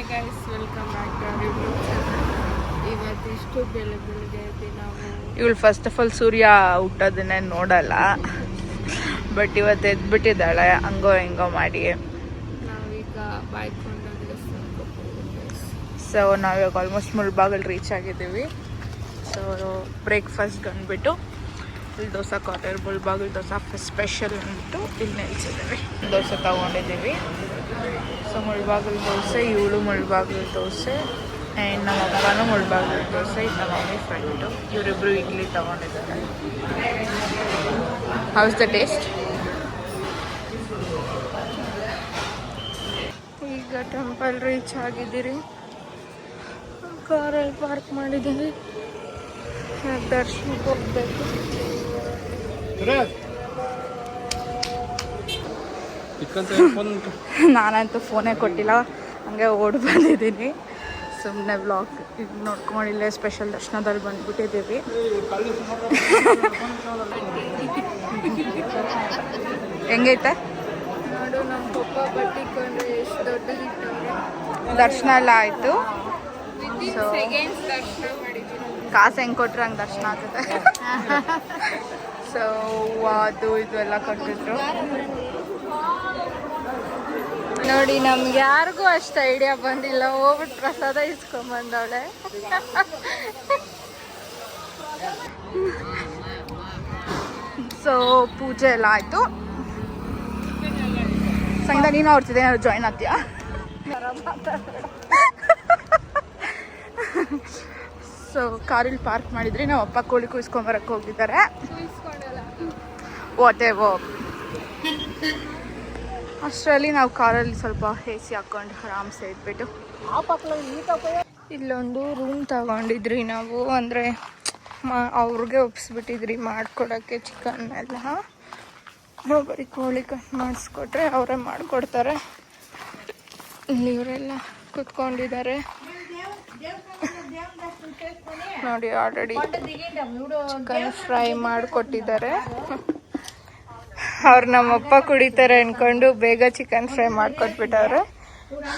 Hi guys, welcome back to our YouTube channel. ಇವತ್ತಿಷ್ಟು ಬೆಳಗ್ಗೆ ಎದ್ದು ನಾವು ಇವಳು ಫಸ್ಟ್ ಆಫ್ ಆಲ್ ಸೂರ್ಯ ಹುಟ್ಟೋದನ್ನೇ ನೋಡಲ್ಲ, ಬಟ್ ಇವತ್ತು ಎದ್ಬಿಟ್ಟಿದ್ದಾಳೆ ಹಂಗೋ ಹಿಂಗೋ ಮಾಡಿ. ನಾವೀಗ ಬಾಯ್ಕೊಂಡು ಸೊ ನಾವಿವಾಗ ಆಲ್ಮೋಸ್ಟ್ ಮುಳ್ಬಾಗಲ್ ರೀಚ್ ಆಗಿದ್ದೀವಿ. ಸೊ ಬ್ರೇಕ್ಫಾಸ್ಟ್ ಅಂದ್ಬಿಟ್ಟು ಇಲ್ಲಿ ದೋಸೆ ಕಾರ್ನರ್ ಮುಳ್ಬಾಗಲ್ ದೋಸೆ ಸ್ಪೆಷಲ್ ಅಂದ್ಬಿಟ್ಟು ಇಲ್ಲಿ ನಿಲ್ಸಿದ್ದೀವಿ. ದೋಸೆ ತೊಗೊಂಡಿದ್ದೀವಿ. ಸೊ ಮುಳ್ಬಾಗಲ್ ದೋಸೆ, ಇವಳು ಮುಳ್ಬಾಗಲ್ ದೋಸೆ, ಆ್ಯಂಡ್ ನಮ್ಮ ಅಪ್ಪನೂ ಮುಳ್ಬಾಗಲ್ ದೋಸೆ, ಇದು ನಮ್ಮ ಮಮ್ಮಿ ಫ್ರೆಂಡು. ಇವರಿಬ್ಬರು ಇಡ್ಲಿ ತೊಗೊಂಡಿದ್ದಾರೆ. How's the taste? ಈಗ ಟೆಂಪಲ್ ರೀಚ್ ಆಗಿದ್ದೀರಿ. ಕಾರಲ್ಲಿ ಪಾರ್ಕ್ ಮಾಡಿದ್ದೀವಿ. ದರ್ಶನಕ್ಕೆ ಹೋಗ್ಬೇಕು. ನಾನಂತೂ ಫೋನೇ ಕೊಟ್ಟಿಲ್ಲ, ಹಂಗೆ ಓಡಿ ಬಂದಿದ್ದೀನಿ. ಸುಮ್ಮನೆ ವ್ಲಾಗ್ ನೋಡ್ಕೊಂಡಿಲ್ಲ. ಸ್ಪೆಷಲ್ ದರ್ಶನದಲ್ಲಿ ಬಂದ್ಬಿಟ್ಟಿದ್ದೀವಿ. ಹೆಂಗೈತೆ ನೋಡು, ನಮ್ಮ ಪಪ್ಪ ಬಟ್ಟಿಕೊಂಡು ಎಷ್ಟು ದೊಡ್ಡದಿಟ್ಟವ್ರೆ. ದರ್ಶನ ಎಲ್ಲ ಆಯಿತು. ಸೊ ಸೆಕೆಂಡ್ಸ್ ದರ್ಶನ ಮಾಡಿದ್ದೀನಿ. ಕಾಸು ಹೆಂಗೆ ಕೊಟ್ರೆ ಹಂಗೆ ದರ್ಶನ ಆಗುತ್ತೆ. ಸೊ ಅದು ಇದು ಎಲ್ಲ ಕೊಟ್ಟಿದ್ರು. ನೋಡಿ, ನಮ್ಗೆ ಯಾರಿಗೂ ಅಷ್ಟು ಐಡಿಯಾ ಬಂದಿಲ್ಲ. ಹೋಗ್ಬಿಟ್ಟು ಪ್ರಸಾದ ಇಸ್ಕೊಂಬಂದವಳೆ. ಸೊ ಪೂಜೆ ಎಲ್ಲ ಆಯಿತು. ಸಂಗೀತ, ನೀನು ಅವ್ರತಿದೆ, ಏನಾದ್ರು ಜಾಯ್ನ್ ಆಗ್ತೀಯಾ? ಸೊ ಕಾರಲ್ಲಿ ಪಾರ್ಕ್ ಮಾಡಿದ್ರಿ. ನಾವು ಅಪ್ಪ ಕೋಳಿ ಕುಯ್ಸ್ಕೊಂಬರಕ್ಕೆ ಹೋಗಿದ್ದಾರೆ. What ever. ಅಷ್ಟರಲ್ಲಿ ನಾವು ಕಾರಲ್ಲಿ ಸ್ವಲ್ಪ ಎಸಿ ಹಾಕ್ಕೊಂಡು ಆರಾಮ್ಸೆ ಇದ್ಬಿಟ್ಟು ಇಲ್ಲೊಂದು ರೂಮ್ ತಗೊಂಡಿದ್ರಿ ನಾವು. ಅಂದರೆ ಅವ್ರಿಗೆ ಒಪ್ಪಿಸ್ಬಿಟ್ಟಿದ್ರಿ ಮಾಡ್ಕೊಡೋಕ್ಕೆ ಚಿಕನ್ ಎಲ್ಲ. ಬರೀ ಕೋಳಿ ಕಟ್ ಮಾಡಿಸ್ಕೊಟ್ರೆ ಅವರೇ ಮಾಡಿಕೊಡ್ತಾರೆ. ಇಲ್ಲಿ ಇವರೆಲ್ಲ ಕೂತ್ಕೊಂಡಿದ್ದಾರೆ ನೋಡಿ. ಆಲ್ರೆಡಿ ಚಿಕನ್ ಫ್ರೈ ಮಾಡಿಕೊಟ್ಟಿದ್ದಾರೆ. ಅವ್ರು ನಮ್ಮಪ್ಪ ಕುಡಿತಾರೆ ಅಂದ್ಕೊಂಡು ಬೇಗ ಚಿಕನ್ ಫ್ರೈ ಮಾಡಿಕೊಟ್ಬಿಟ್ಟವ್ರೆ.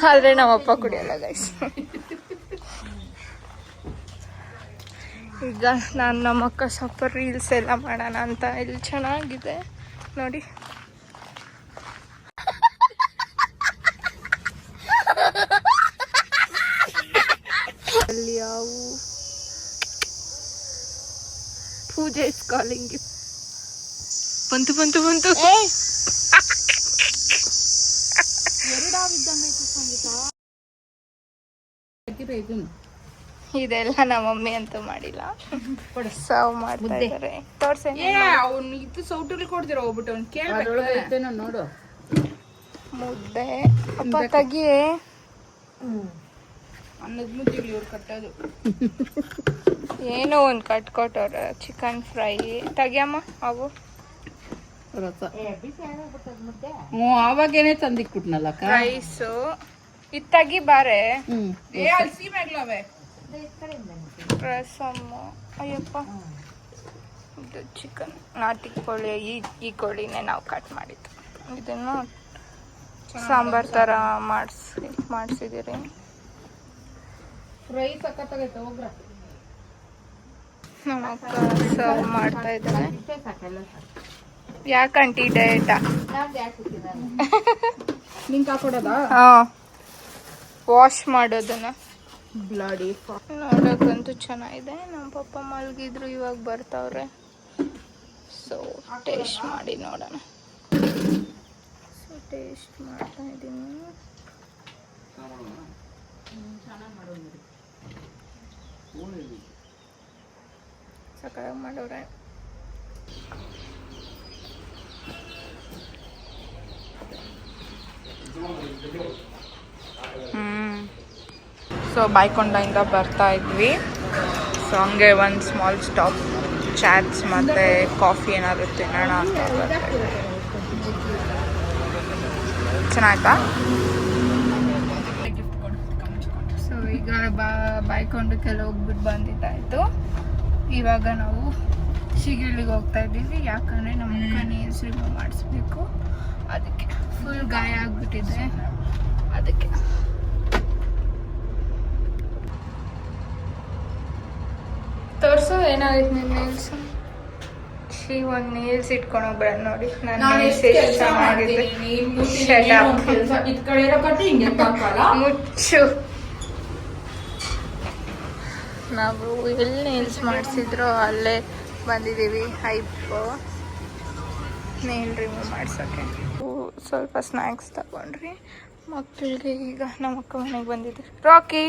ಆದರೆ ನಮ್ಮಪ್ಪ ಕುಡಿಯಲ್ಲ ಗೈಸ್. ಈಗ ನಾನು ನಮ್ಮಕ್ಕ ಸ್ವಲ್ಪ ರೀಲ್ಸ್ ಎಲ್ಲ ಮಾಡೋಣ ಅಂತ ಇಲ್ಲಿ ಚೆನ್ನಾಗಿದೆ ನೋಡಿ. ಅಲ್ಲಿ ಯಾವ ಪೂಜೆ ಇಸ್ ಕಾಲಿಂಗ್. ಬಂತು ಬಂತು ಬಂತು. ಇದೆಲ್ಲ ನಮ್ಮ ಮಮ್ಮಿ ಅಂತೂ ಮಾಡಿಲ್ಲ. ಸರ್ವ್ ಮಾಡ್ತಾ ಇದ್ದಾರೆ. ತೋರ್ಸೆ ಇದು ಸೌಟಲ್ಲಿ ಕೊಡ್ತೀರ ಹೋಗ್ಬಿಟ್ಟು ಅವ್ನು ಕೇಳ್ಬೇಕು ನೋಡು. ಮುದ್ದೆ ಅಪ್ಪ ತೆಗಿಯೇ. ಅನ್ನದ ಮುದ್ದೆಗಳು ಇವ್ರು ಕಟ್ಟೋದು. ಏನೋ ಒಂದು ಕಟ್ಕೊಟ್ಟವ್ರೆ. Chicken fry ತೆಗಿಯಮ್ಮ. ಅವು ಅವಾಗೇನೆ ತಂದಿಕ್ಬಿಟ್ನಲ್ಲ ರೈಸು. ಇದು ತೆಗಿ ಬಾರೆ. ರಸಮ್ಮು. ಅಯ್ಯಪ್ಪ, ಇದು ಚಿಕನ್ ನಾಟಿ ಕೋಳಿ. ಈ ಕೋಳಿನೇ ನಾವು ಕಟ್ ಮಾಡಿದ್ದು. ಇದನ್ನು ಸಾಂಬಾರ್ ಥರ ಮಾಡಿಸಿದ್ದೀರಿ. ಫ್ರೈ ಸಖತ್ತಾಗೈತೆ. ಹೋಗ್ರ ನಮ್ಮ ಅಕ್ಕ ಸರ್ವ್ ಮಾಡ್ತಾ ಇದ್ದಾರೆ. ಯಾಕಂಟಿ ಡಯಟಾ? ನಿಂಗೆ ಹಾಕೊಡೋದಾ? ಹಾಂ, ವಾಶ್ ಮಾಡೋದನ್ನ. ಬ್ಲಡಿ ನೋಡೋಕ್ಕಂತೂ ಚೆನ್ನಾಗಿದೆ. ನಮ್ಮ ಪಪ್ಪ ಮಲಗಿದ್ರು, ಇವಾಗ ಬರ್ತಾವ್ರೆ. ಸೊ ಟೇಸ್ಟ್ ಮಾಡಿ ನೋಡೋಣ. ಸೊ ಟೇಸ್ಟ್ ಮಾಡ್ತಾ ಇದ್ದೀನಿ. ಸಕ್ಕತ್ತಾಗಿ ಮಾಡೋರೆ. ಸೊ ಬಾಯ್ಕೊಂಡೆಯಿಂದ ಬರ್ತಾ ಇದ್ವಿ. ಸೊ ಹಂಗೆ ಒಂದು ಸ್ಮಾಲ್ ಸ್ಟಾಪ್, ಚಾಟ್ಸ್ ಮತ್ತು ಕಾಫಿ ಏನಾದ್ರು ತಿನ್ನೋಣ ಅಂತ ಬರ್ತಾ ಇದ್ವಿ. ಚೆನ್ನಾಯ್ತಾ? ಸೊ ಈಗ ಬಾಯ್ಕೊಂಡಕ್ಕೆಲ್ಲ ಹೋಗ್ಬಿಟ್ಟು ಬಂದಿದ್ದಾಯಿತು. ಇವಾಗ ನಾವು ಶಿಗಿಳಿಗೆ ಹೋಗ್ತಾ ಇದ್ದೀವಿ. ಯಾಕಂದರೆ ನಮ್ಮ ಅಕ್ಕ ನೇಲ್ಸ್ ರಿಮೂವ್ ಮಾಡಿಸ್ಬೇಕು. ಅದಕ್ಕೆ ಫುಲ್ ಗಾಯ ಆಗಿಬಿಟ್ಟಿದೆ. ಅದಕ್ಕೆ ಏನಾಗೈತೆ ನಿನ್ನ ನೇಲ್ಸ್? ಶ್ರೀ ಒಂದು ನೇಲ್ಸ್ ಇಟ್ಕೊಳಕ್ ಬರ ನೋಡಿ. ನನ್ನ ನಾನು ನೇಲ್ಸ್ ಎಷ್ಟು ಎಷ್ಟು ಕೆಲಸ ಚೆನ್ನಾಗಿದೆ. ಮಾಡ್ತೀನಿ, ನೀನ್ ಮೂತಿ Shut ಏನೋ up. ಒಂದ್ ಕೆಲ್ಸ ಇದ್ ಕಡೆ ಇರೋ ಕಟ್ಟಿ ಹಿಂಗೆ ಹಾಕಲ್ಲ. ಮುಚ್ಚು. ನಾವು ಎಲ್ಲಿ ನೇಲ್ಸ್ ಮಾಡಿಸಿದ್ರು ಅಲ್ಲೇ ಬಂದಿದ್ದೀವಿ. ಹೈಪ್ ನೇಲ್ ರಿಮೂವ್ ಮಾಡ್ಸೋಕ್ಕೆ. ಸ್ವಲ್ಪ ಸ್ನ್ಯಾಕ್ಸ್ ತಗೊಂಡ್ರಿ ಮಕ್ಕಳಿಗೆ. ಈಗ ನಮ್ಮ ಅಕ್ಕ ಮನೆಗೆ ಬಂದಿದ್ದೀವಿ. ರಾಕಿ,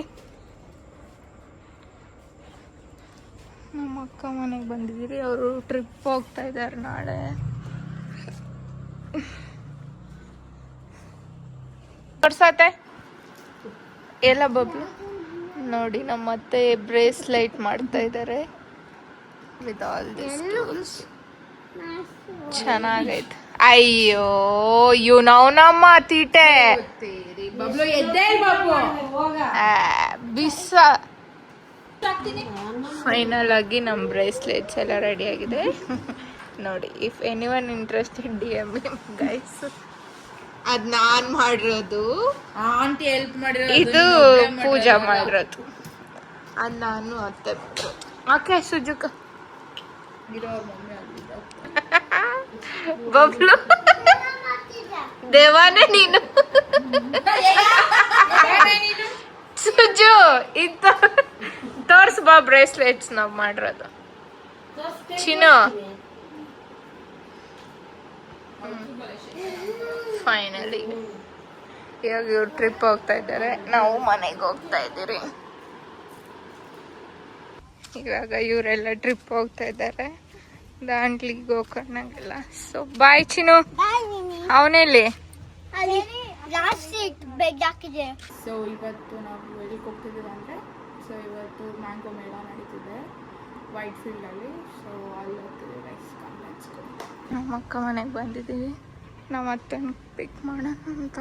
ನಮ್ಮ ಅಕ್ಕ ಮನೆಗೆ ಬಂದಿದ್ದೀರಿ. ಅವರು ಟ್ರಿಪ್ ಹೋಗ್ತಾ ಇದ್ದಾರೆ ನಾಳೆ. ತೋರ್ಸತ್ತೆ ಎಲ್ಲ ಬಬ್ಲು ನೋಡಿ. ನಮ್ಮ ಅತ್ತೆ ಬ್ರೇಸ್ಲೈಟ್ ಮಾಡ್ತಾ ಇದ್ದಾರೆ ವಿತ್ ಆಲ್ ದಿಸ್ ಟೂಲ್ಸ್. ಚೆನ್ನಾಗೈತೆ. ಅಯ್ಯೋ ಇವ್ ನಾವು ನಮ್ಮ ತೀಟೆ ಬಬ್ಲು ಎದ್ದೇ ಬಾಬು ಬಿಸ. ಫೈನಲ್ ಆಗಿ ನಮ್ಮ ಬ್ರೇಸ್ಲೆಟ್ಸ್ ಎಲ್ಲ ರೆಡಿ ಆಗಿದೆ ನೋಡಿ. If anyone interested DM me guys. ಅದ್ ನಾನ್ ಮಾಡಿರೋದು, ಆಂಟಿ ಹೆಲ್ಪ್ ಮಾಡಿರೋದು, ಇದು ಪೂಜಾ ಮಾಡಿರೋದು. ಅದ್ ನಾನು ಅತ್ತೆ ಓಕೆ. ಸುಜುಕ ಬಬ್ಲು ದೇವಾನೇ ನೀನು. ಸುಜು ಇತ್ತು ತೋರ್ಸ್ ಬಾ ಬ್ರೇಸ್ಲೆಟ್ಸ್ ನಾವ್ ಮಾಡಿರೋದು. ಚಿನ್ನು ಫೈನಲಿ ಇವಾಗ ಇವ್ರು ಟ್ರಿಪ್ ಹೋಗ್ತಾ ಇದ್ದಾರೆ, ನಾವು ಮನೆಗೆ ಹೋಗ್ತಾ ಇದ್ದೀರಿ. ಇವಾಗ ಇವರೆಲ್ಲ ಟ್ರಿಪ್ ಹೋಗ್ತಾ ಇದ್ದಾರೆ ದಾಂಡ್ಲಿ ಗೋಕರ್ಣಗೆಲ್ಲ. ಸೊ ಬಾಯ್ ಚಿನ್ನು. ಅವನೆಲ್ಲಿ? ಸೊ ಇವತ್ತು ನಾವು ಎಲ್ಲಿಗೆ ಹೋಗ್ತಿದ್ದೀವಿ ಅಂದರೆ, ಸೊ ಇವತ್ತು ಮ್ಯಾಂಗೋ ಮೇಳ ನಡೀತಿದೆ ವೈಟ್ ಫೀಲ್ಡಲ್ಲಿ. ಸೊ ಅಲ್ಲಿ ಹೋಗ್ತಿದ್ದೀವಿ ರೈಸ್ ಕಾಂಪ್ಲೆಕ್ಸ್. ನಮ್ಮ ಅಕ್ಕ ಮನೆಗೆ ಬಂದಿದ್ದೀವಿ. ನಮ್ಮ ಅತ್ತನ ಪಿಕ್ ಮಾಡೋಣ ಅಂತ.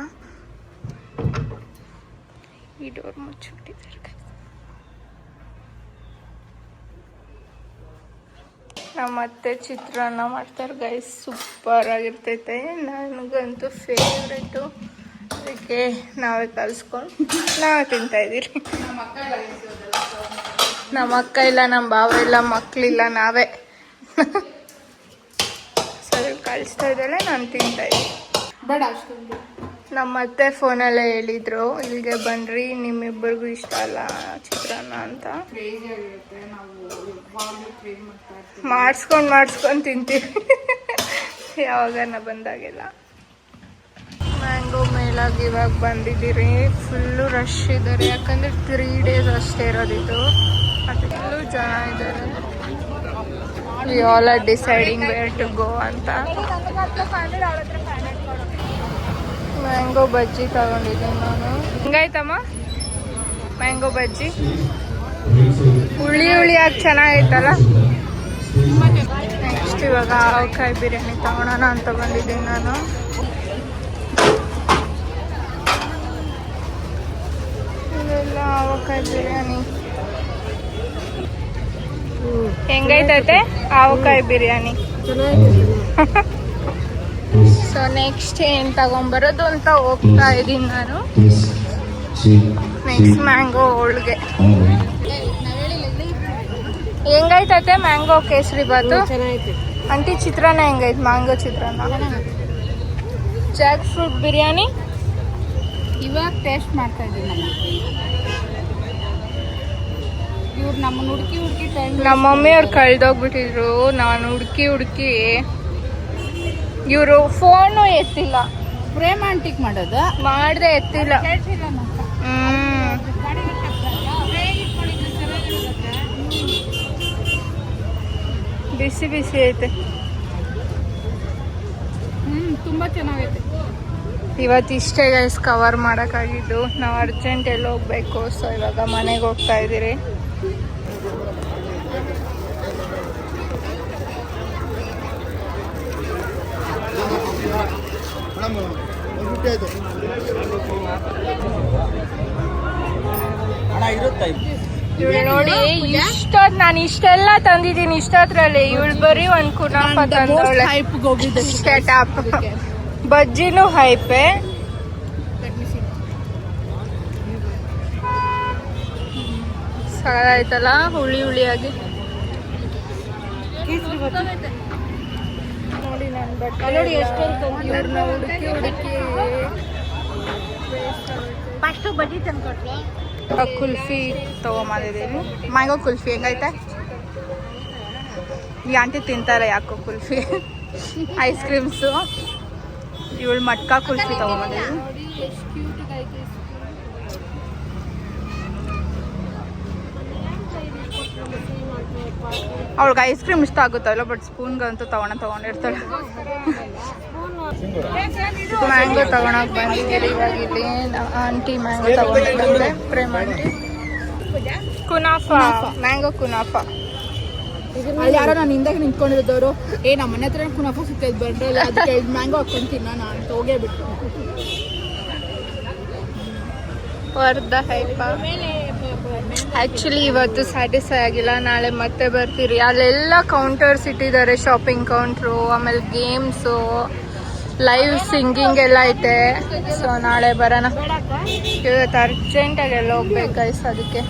ಈ ಡೋರ್ ಮುಚ್ಚಿಬಿಟ್ಟಿದ್ದಾರೆ. ನಮ್ಮ ಅತ್ತೆ ಚಿತ್ರಾನ್ನ ಮಾಡ್ತಾರೆ ಗೈಸ್. ಸೂಪರ್ ಆಗಿರ್ತೈತೆ. ನನಗಂತೂ ಫೇವ್ರೇಟು. ಅದಕ್ಕೆ ನಾವೇ ಕಲಿಸ್ಕೊಂಡು ನಾವೇ ತಿಂತಾ ಇದ್ದೀರಿ. ನಮ್ಮ ಅಕ್ಕ ಇಲ್ಲ, ನಮ್ಮ ಭಾವ ಇಲ್ಲ, ಮಕ್ಕಳಿಲ್ಲ, ನಾವೇ ಸರಿ ಕಳಿಸ್ತಾ ಇದ್ದಾಳೆ. ನಾನು ತಿಂತಾ ಇದ್ದೀನಿ. ಬೇಡ ಅಷ್ಟೊಂದು. ನಮ್ಮ ಅತ್ತೆ ಫೋನಲ್ಲೇ ಹೇಳಿದ್ರು ಇಲ್ಲಿಗೆ ಬನ್ನಿರಿ, ನಿಮ್ಮಿಬ್ಬರಿಗೂ ಇಷ್ಟ ಅಲ್ಲ ಚಿತ್ರಾನ್ನ ಅಂತ. ಕ್ರೇಜಿ ಆಗಿರುತ್ತೆ. ನಾವು ಯಾವಾಗಲೂ ಕ್ರೇಜ್ ಮಾಡ್ತಾ ಇರ್ತೀವಿ. ಮಾಡಿಸ್ಕೊಂಡು ತಿಂತೀವಿ ಯಾವಾಗನ ಬಂದಾಗೆಲ್ಲ. ಮ್ಯಾಂಗೋ ಮೇಲಾಗಿ ಇವಾಗ ಬಂದಿದ್ದೀರಿ. ಫುಲ್ಲು ರಶ್ ಇದ್ದಾರೆ, ಯಾಕಂದರೆ 3 days ಅಷ್ಟೇ ಇರೋದಿದ್ದು. ಅದಕ್ಕೆಲ್ಲೂ ಜನ ಇದ್ದಾರೆ. We all are deciding where to go ಅಂತ. ಮ್ಯಾಂಗೋ ಬಜ್ಜಿ ತಗೊಂಡಿದ್ದೀನಿ ನಾನು. ಹೆಂಗಾಯ್ತಮ್ಮ ಮ್ಯಾಂಗೋ ಬಜ್ಜಿ? ಹುಳಿಯಾಗಿ ಚೆನ್ನಾಗೈತಲ್ಲ. ನೆಕ್ಸ್ಟ್ ಇವಾಗ ಆವಕಾಯಿ ಬಿರಿಯಾನಿ ತಗೊಳೋಣ ಅಂತ ಬಂದಿದ್ದೀನಿ ನಾನು. ಇವೆಲ್ಲ ಆವಕಾಯಿ ಬಿರಿಯಾನಿ ಹೆಂಗೈತೈತೆ? ಆವಕಾಯಿ ಬಿರಿಯಾನಿ. ಸೊ ನೆಕ್ಸ್ಟ್ ಏನು ತಗೊಂಬರೋದು ಅಂತ ಹೋಗ್ತಾ ಇದ್ದೀನಿ ನಾನು. ನೆಕ್ಸ್ಟ್ ಮ್ಯಾಂಗೋ ಹೋಳಿಗೆ. ಹೆಂಗೈತೈತೆ ಮ್ಯಾಂಗೋ ಕೇಸರಿ ಬಾತು? ಆಂಟಿ ಚಿತ್ರಾನ್ನ ಹೆಂಗೈತೆ? ಮ್ಯಾಂಗೋ ಚಿತ್ರಾನ್ನ. ಜಾಕ್ ಫ್ರೂಟ್ ಬಿರಿಯಾನಿ ಇವಾಗ ಟೇಸ್ಟ್ ಮಾಡ್ತಾ ಇದ್ದೀನಿ. ಇವ್ರು ನಮ್ಮನ್ನ ಹುಡುಕಿ ಟೈಮ್. ನಮ್ಮ ಮಮ್ಮಿಯವ್ರು ಕಳ್ದೋಗ್ಬಿಟ್ಟಿದ್ರು. ನಾನು ಹುಡುಕಿ ಇವರು ಫೋನು ಎತ್ತಿಲ್ಲ. ಪ್ರೇಮ್ ಆಂಟಿಗೆ ಮಾಡೋದು ಮಾಡ್ದೆ ಎತ್ತಿಲ್ಲ. ಬಿಸಿ ಬಿಸಿ ಐತೆ. ತುಂಬ ಚೆನ್ನಾಗೈತೆ. ಇವತ್ತು ಇಷ್ಟೇ ಗೈಸ್ ಕವರ್ ಮಾಡೋಕ್ಕಾಗಿದ್ದು. ನಾವು ಅರ್ಜೆಂಟ್ ಎಲ್ಲ ಹೋಗ್ಬೇಕು. ಸೊ ಇವಾಗ ಮನೆಗೆ ಹೋಗ್ತಾ ಇದ್ದೀರಿ. ಇವಳು ನೋಡಿ ಇಷ್ಟೊತ್ತು ನಾನು ಇಷ್ಟೆಲ್ಲ ತಂದಿದ್ದೀನಿ ಇಷ್ಟೊತ್ತರಲ್ಲಿ. ಇವಳು ಬರೀ ಒಂದು ಕುನಾಫ ತಂದವಳೆ. ಸ್ಟಾಪ್. ಬಜ್ಜಿನೂ ಹೈಪೆ. ಸಗದಾಯ್ತಲ್ಲ ಹುಳಿಯಾಗಿ. ನೋಡಿ ನಾನು ಬಟ್ಟೆ ಇವ್ರನ್ನ ಹುಡುಕಿ ಫಸ್ಟ್ ಬಡ್ಡಿ ತಂದ್ಕೊಟ್ಲು. ಕುಲ್ಫಿ ತೊಗೊಂಬಂದಿದ್ದೀನಿ. ಮ್ಯಾಂಗೋ ಕುಲ್ಫಿ ಹೆಂಗೈತೆ? ಈ ಆಂಟಿ ತಿಂತಾರೆ ಯಾಕೋ ಕುಲ್ಫಿ. Ice creams. ಇವಳು ಮಟ್ಕಾ ಕುಲ್ಫಿ ತೊಗೊಂಬಂದಿದ್ದೀನಿ. ಅವಳಿಗೆ ಐಸ್ ಕ್ರೀಮ್ ಇಷ್ಟ ಆಗುತ್ತಲ್ಲ, ಬಟ್ ಸ್ಪೂನ್ಗಂತೂ ತಗೊಂಡಿರ್ತಾಳೆ. ಮ್ಯಾಂಗೋ ತಗೊಳಕ್ ಬಂದಿದ್ದೀರಿ ಇವಾಗ ಇಲ್ಲಿ. ಆಂಟಿ ಮ್ಯಾಂಗೋ ತಗೊಂಡಿದ್ದಾರೆ, ಪ್ರೇಮ್ ಆಂಟಿ. ಕುನಾಫಾ, ಮ್ಯಾಂಗೋ ಕುನಾಫಾ. ಅಲ್ಲಿ ಯಾರೋ ನಾನು ಹಿಂದಾಗ ನಿಂತ್ಕೊಂಡಿರೋದವರು ನಮ್ಮ ಮನೆ ಹತ್ರ ಕುನಾಫಾ ಸಿಗ್ತೈತೆ ಬಂದ್ರಲ್ಲ, ಅದಕ್ಕೆ ಮ್ಯಾಂಗೋ ಹಾಕೊಂಡು ತಿನ್ನೋಣ ಅಂತ ಹೋಗೇ ಬಿಟ್ಟು. ವರ್ಧ ಹೈಪ. ಆ್ಯಕ್ಚುಲಿ ಇವತ್ತು ಸ್ಯಾಟಿಸ್ಫೈ ಆಗಿಲ್ಲ, ನಾಳೆ ಮತ್ತೆ ಬರ್ತೀರಿ. ಅಲ್ಲೆಲ್ಲ ಕೌಂಟರ್ಸ್ ಇಟ್ಟಿದ್ದಾರೆ, ಶಾಪಿಂಗ್ ಕೌಂಟ್ರು, ಆಮೇಲೆ ಗೇಮ್ಸು, ಲೈವ್ ಸಿಂಗಿಂಗ್ ಎಲ್ಲ ಐತೆ. ಸೊ ನಾಳೆ ಬರೋಣ. ಇವತ್ತು ಅರ್ಜೆಂಟಾಗಿ ಎಲ್ಲ ಹೋಗ್ಬೇಕು ಗೈಸ್, ಅದಕ್ಕೆ